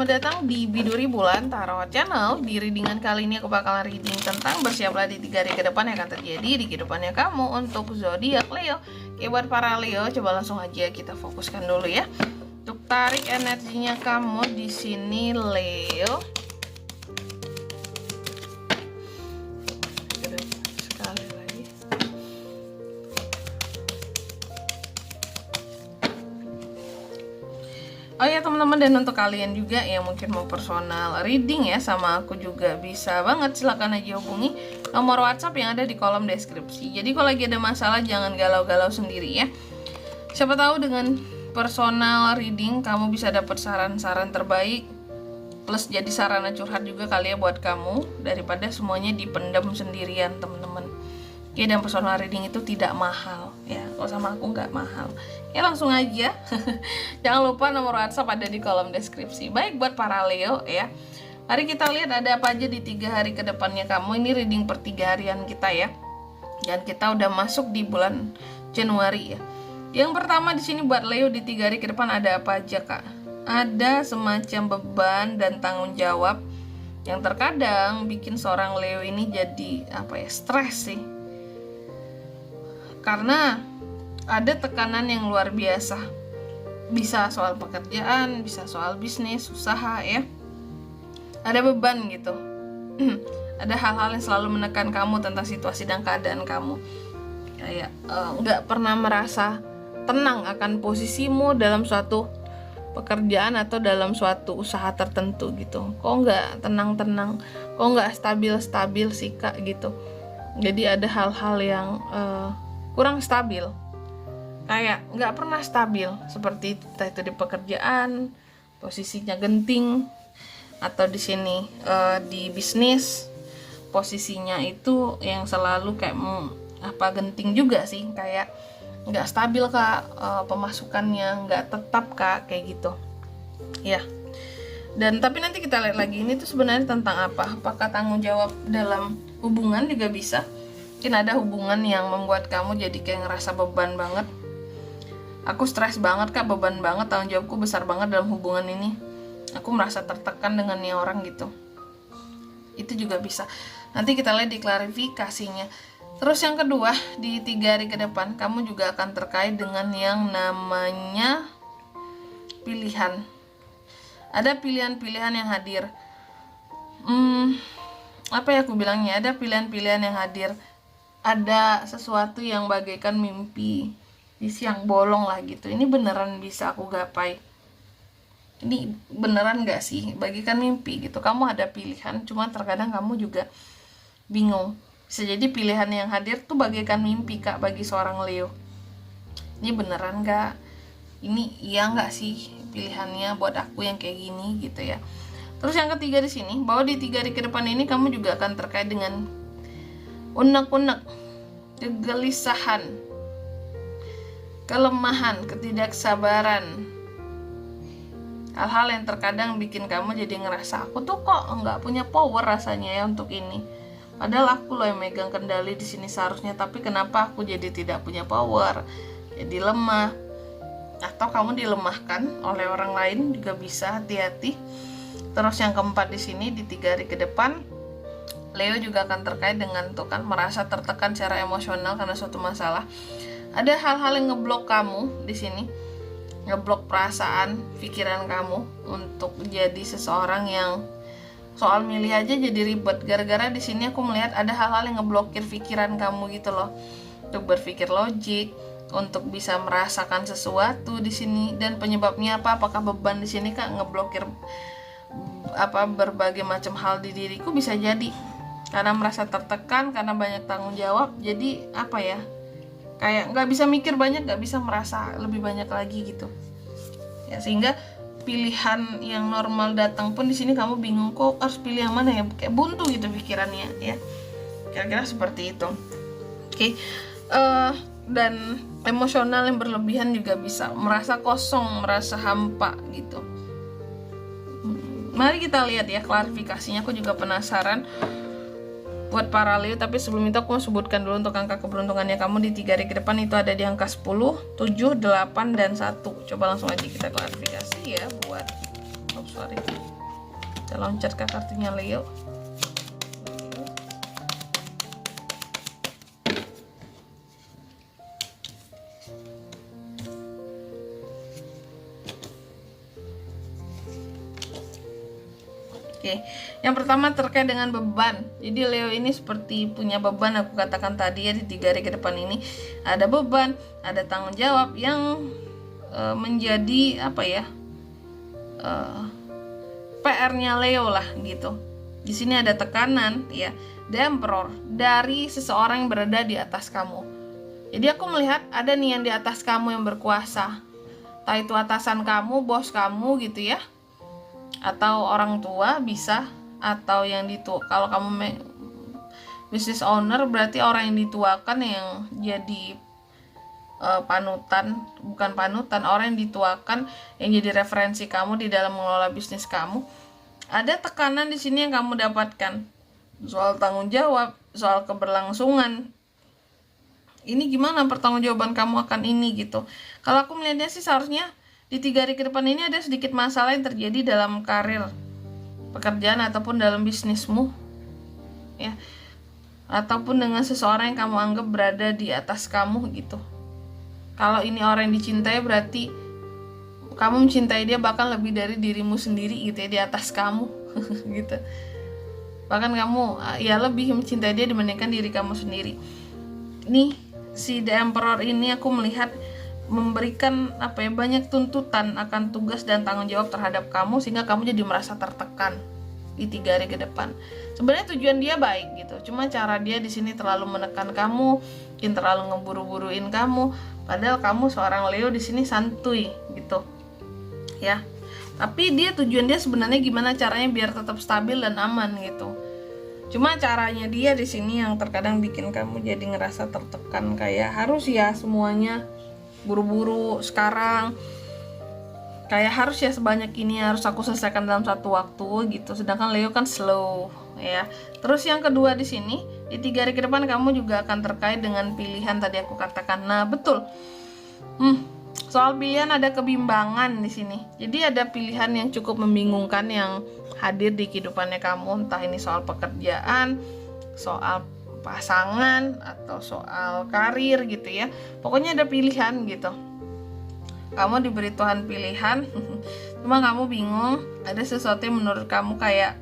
Selamat datang di Biduri Bulan Tarot Channel. Di readingan kali ini aku bakalan reading tentang bersiaplah di 3 hari ke depan yang akan terjadi di kehidupannya kamu untuk zodiak Leo. Oke, buat para Leo, coba langsung aja kita fokuskan dulu ya. Untuk tarik energinya kamu di sini Leo. Sekali lagi. Oh ya teman-teman, dan untuk kalian juga yang mungkin mau personal reading ya sama aku juga bisa banget, silahkan aja hubungi nomor WhatsApp yang ada di kolom deskripsi. Jadi kalau lagi ada masalah jangan galau-galau sendiri ya. Siapa tahu dengan personal reading kamu bisa dapat saran-saran terbaik, plus jadi sarana curhat juga kali ya buat kamu, daripada semuanya dipendam sendirian teman-teman. Oke, dan personal reading itu tidak mahal ya, kalau sama aku nggak mahal ya, langsung aja. Jangan lupa nomor WhatsApp ada di kolom deskripsi. Baik, buat para Leo ya, mari kita lihat ada apa aja di 3 hari ke depannya kamu. Ini reading per 3 harian kita ya, dan kita udah masuk di bulan Januari ya. Yang pertama di sini buat Leo di 3 hari ke depan ada apa aja kak? Ada semacam beban dan tanggung jawab yang terkadang bikin seorang Leo ini jadi stres sih, karena ada tekanan yang luar biasa. Bisa soal pekerjaan, bisa soal bisnis, usaha ya. Ada beban gitu. Ada hal-hal yang selalu menekan kamu tentang situasi dan keadaan kamu. Kayak nggak pernah merasa tenang akan posisimu dalam suatu pekerjaan atau dalam suatu usaha tertentu gitu. Kok nggak tenang-tenang, kok nggak stabil-stabil sih kak gitu. Jadi ada hal-hal yang kurang stabil, kayak nggak pernah stabil, seperti itu di pekerjaan posisinya genting, atau di sini di bisnis posisinya itu yang selalu kayak genting juga sih, kayak nggak stabil kak, pemasukannya nggak tetap kak, kayak gitu ya. Dan tapi nanti kita lihat lagi ini tuh sebenarnya tentang apa. Apakah tanggung jawab dalam hubungan juga bisa. Mungkin ada hubungan yang membuat kamu jadi kayak ngerasa beban banget. Aku stres banget kak, beban banget, tanggung jawabku besar banget dalam hubungan ini. Aku merasa tertekan dengan nih orang gitu. Itu juga bisa. Nanti kita lihat di klarifikasinya. Terus yang kedua, di 3 hari ke depan kamu juga akan terkait dengan yang namanya pilihan. Ada pilihan-pilihan yang hadir. Apa ya aku bilangnya? Ada pilihan-pilihan yang hadir. Ada sesuatu yang bagaikan mimpi di siang bolong lah gitu. Ini beneran bisa aku gapai? Ini beneran gak sih? Bagaikan mimpi gitu. Kamu ada pilihan, cuma terkadang kamu juga bingung. Bisa jadi pilihan yang hadir tuh bagaikan mimpi kak bagi seorang Leo. Ini beneran gak? Ini iya gak sih pilihannya buat aku yang kayak gini gitu ya. Terus yang ketiga di sini, bahwa di 3 hari ke depan ini kamu juga akan terkait dengan unek-unek, kegelisahan, kelemahan, ketidaksabaran. Hal-hal yang terkadang bikin kamu jadi ngerasa aku tuh kok nggak punya power rasanya ya untuk ini. Padahal aku loh yang megang kendali di sini seharusnya, tapi kenapa aku jadi tidak punya power, jadi lemah, atau kamu dilemahkan oleh orang lain juga bisa, hati-hati. Terus yang keempat di sini di 3 hari ke depan Leo juga akan terkait dengan tuh kan merasa tertekan secara emosional karena suatu masalah. Ada hal-hal yang ngeblok kamu di sini, ngeblok perasaan, pikiran kamu untuk jadi seseorang yang soal milih aja jadi ribet. Gara-gara di sini aku melihat ada hal-hal yang ngeblokir pikiran kamu gitu loh, untuk berpikir logik, untuk bisa merasakan sesuatu di sini. Dan penyebabnya apa? Apakah beban di sini kak ngeblokir berbagai macam hal di diriku? Bisa jadi karena merasa tertekan, karena banyak tanggung jawab, jadi kayak nggak bisa mikir banyak, nggak bisa merasa lebih banyak lagi gitu ya, sehingga pilihan yang normal datang pun di sini kamu bingung kok harus pilih yang mana ya, kayak buntu gitu pikirannya ya, kira-kira seperti itu. Oke. Dan emosional yang berlebihan juga bisa, merasa kosong, merasa hampa gitu. Mari kita lihat ya klarifikasinya, aku juga penasaran buat para Leo. Tapi sebelum itu aku mau sebutkan dulu untuk angka keberuntungannya kamu di 3 hari ke depan. Itu ada di angka 10, 7, 8, dan 1. Coba langsung aja kita klarifikasi ya buat Kita loncat ke kartunya Leo. Oke, yang pertama terkait dengan beban. Jadi Leo ini seperti punya beban, aku katakan tadi ya, di 3 hari ke depan ini ada beban, ada tanggung jawab yang menjadi apa ya, PR-nya Leo lah gitu. Di sini ada tekanan ya, The Emperor, dari seseorang yang berada di atas kamu. Jadi aku melihat ada nih yang di atas kamu yang berkuasa, entah itu atasan kamu, bos kamu gitu ya, atau orang tua bisa, atau yang kalau kamu business owner berarti orang yang dituakan yang jadi bukan panutan, orang yang dituakan yang jadi referensi kamu di dalam mengelola bisnis kamu. Ada tekanan di sini yang kamu dapatkan soal tanggung jawab, soal keberlangsungan. Ini gimana pertanggungjawaban kamu akan ini gitu. Kalau aku melihatnya sih seharusnya di 3 hari ke depan ini ada sedikit masalah yang terjadi dalam karir, pekerjaan, ataupun dalam bisnismu ya, ataupun dengan seseorang yang kamu anggap berada di atas kamu gitu. Kalau ini orang yang dicintai berarti kamu mencintai dia bahkan lebih dari dirimu sendiri gitu ya, di atas kamu gitu. Bahkan kamu ya lebih mencintai dia dibandingkan diri kamu sendiri. Nih si The Emperor ini aku melihat memberikan banyak tuntutan akan tugas dan tanggung jawab terhadap kamu, sehingga kamu jadi merasa tertekan di 3 hari ke depan. Sebenarnya tujuan dia baik gitu, cuma cara dia di sini terlalu menekan kamu, mungkin terlalu ngeburu-buruin kamu, padahal kamu seorang Leo di sini santuy gitu ya. Tapi tujuan dia sebenarnya gimana caranya biar tetap stabil dan aman gitu. Cuma caranya dia di sini yang terkadang bikin kamu jadi ngerasa tertekan, kayak harus ya semuanya buru-buru sekarang, kayak harus ya sebanyak ini harus aku selesaikan dalam satu waktu gitu. Sedangkan Leo kan slow ya. Terus yang kedua di sini di 3 hari ke depan kamu juga akan terkait dengan pilihan tadi aku katakan. Nah betul, soal pilihan ada kebimbangan di sini. Jadi ada pilihan yang cukup membingungkan yang hadir di kehidupannya kamu, entah ini soal pekerjaan, soal pasangan, atau soal karir gitu ya. Pokoknya ada pilihan gitu. Kamu diberi Tuhan pilihan, cuma kamu bingung. Ada sesuatu yang menurut kamu kayak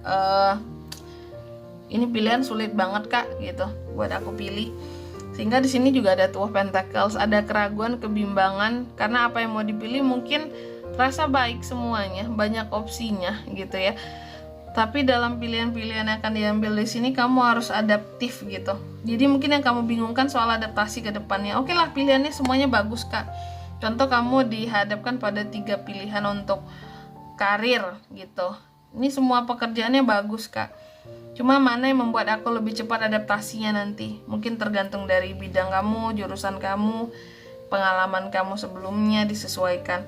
ini pilihan sulit banget kak gitu buat aku pilih. Sehingga di sini juga ada Two of Pentacles, ada keraguan, kebimbangan karena apa yang mau dipilih mungkin rasa baik semuanya, banyak opsinya gitu ya. Tapi dalam pilihan-pilihan yang akan diambil di sini kamu harus adaptif gitu. Jadi mungkin yang kamu bingungkan soal adaptasi ke depannya. Oke lah, pilihannya semuanya bagus kak. Contoh kamu dihadapkan pada 3 pilihan untuk karir gitu. Ini semua pekerjaannya bagus kak. Cuma mana yang membuat aku lebih cepat adaptasinya nanti? Mungkin tergantung dari bidang kamu, jurusan kamu, pengalaman kamu sebelumnya disesuaikan.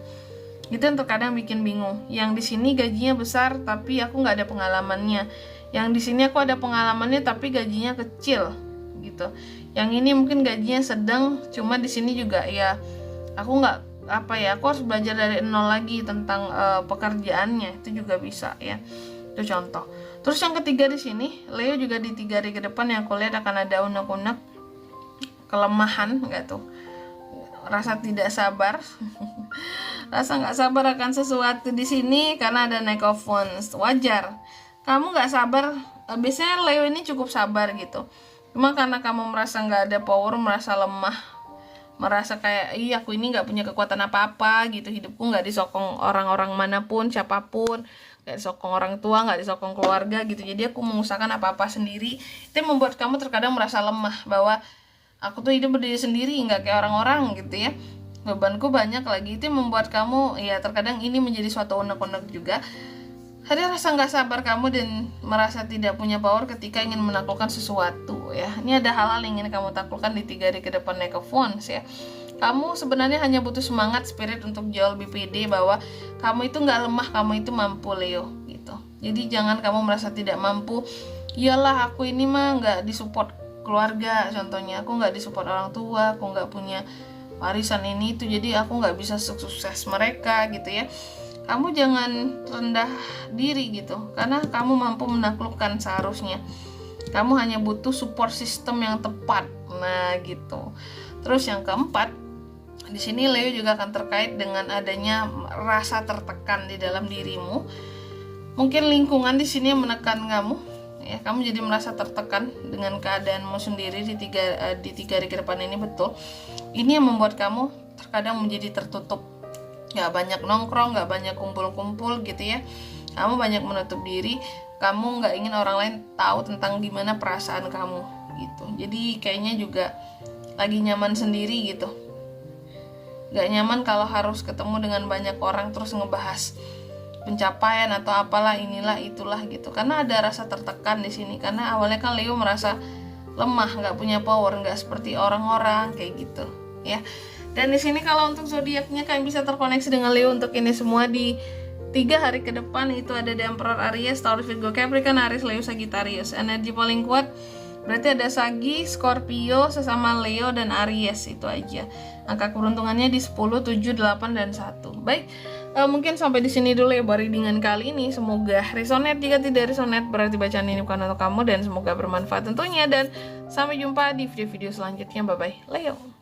Itu yang terkadang bikin bingung. Yang di sini gajinya besar tapi aku nggak ada pengalamannya. Yang di sini aku ada pengalamannya tapi gajinya kecil gitu. Yang ini mungkin gajinya sedang, cuma di sini juga ya aku nggak aku harus belajar dari nol lagi tentang pekerjaannya. Itu juga bisa ya. Itu contoh. Terus yang ketiga di sini, Leo juga di 3 hari ke depan yang aku lihat akan ada unek-unek kelemahan nggak tuh? Rasa tidak sabar. Rasa nggak sabar akan sesuatu di sini karena ada Knight of Wands. Wajar kamu nggak sabar. Biasanya Leo ini cukup sabar gitu, cuma karena kamu merasa nggak ada power, merasa lemah, merasa kayak aku ini nggak punya kekuatan apa-apa gitu, hidupku nggak disokong orang-orang manapun, siapapun, nggak disokong orang tua, nggak disokong keluarga gitu, jadi aku mengusahakan apa-apa sendiri. Itu yang membuat kamu terkadang merasa lemah, bahwa aku tuh hidup berdiri sendiri, nggak kayak orang-orang gitu ya, bebanku banyak lagi. Itu yang membuat kamu ya terkadang ini menjadi suatu unek-unek juga. Ada rasa nggak sabar kamu dan merasa tidak punya power ketika ingin menaklukkan sesuatu ya. Ini ada hal-hal yang ingin kamu taklukkan di 3 hari ke depan Knight of Wands ya. Kamu sebenarnya hanya butuh semangat, spirit untuk jauh lebih pede bahwa kamu itu nggak lemah, kamu itu mampu Leo gitu. Jadi jangan kamu merasa tidak mampu. Iyalah aku ini mah nggak disupport keluarga, contohnya aku nggak disupport orang tua, aku nggak punya warisan ini itu, jadi aku nggak bisa sukses mereka gitu ya. kamu jangan rendah diri gitu, karena kamu mampu menaklukkan seharusnya. Kamu hanya butuh support system yang tepat. Nah, gitu. Terus yang keempat, di sini Leo juga akan terkait dengan adanya rasa tertekan di dalam dirimu. Mungkin lingkungan di sini yang menekan kamu, ya, kamu jadi merasa tertekan dengan keadaanmu sendiri di tiga hari ke depan ini. Betul. Ini yang membuat kamu terkadang menjadi tertutup. Gak banyak nongkrong, gak banyak kumpul-kumpul gitu ya. Kamu banyak menutup diri. Kamu gak ingin orang lain tahu tentang gimana perasaan kamu gitu. Jadi kayaknya juga lagi nyaman sendiri gitu. Gak nyaman kalau harus ketemu dengan banyak orang terus ngebahas pencapaian atau apalah inilah itulah gitu. Karena ada rasa tertekan di sini. Karena awalnya kan Leo merasa lemah, gak punya power, gak seperti orang-orang kayak gitu ya. Dan di sini kalau untuk zodiaknya kalian bisa terkoneksi dengan Leo untuk ini semua di 3 hari ke depan. Itu ada The Emperor Aries, Taurus, Virgo, Capricorn, Aries, Leo, Sagittarius. Energi paling kuat berarti ada Sagi, Scorpio, sesama Leo dan Aries, itu aja. Angka keberuntungannya di 10, 7, 8 dan 1. Baik, mungkin sampai di sini dulu ya readingan kali ini. Semoga resonate. Jika tidak resonate berarti bacaan ini bukan untuk kamu, dan semoga bermanfaat tentunya. Dan sampai jumpa di video-video selanjutnya. Bye bye, Leo.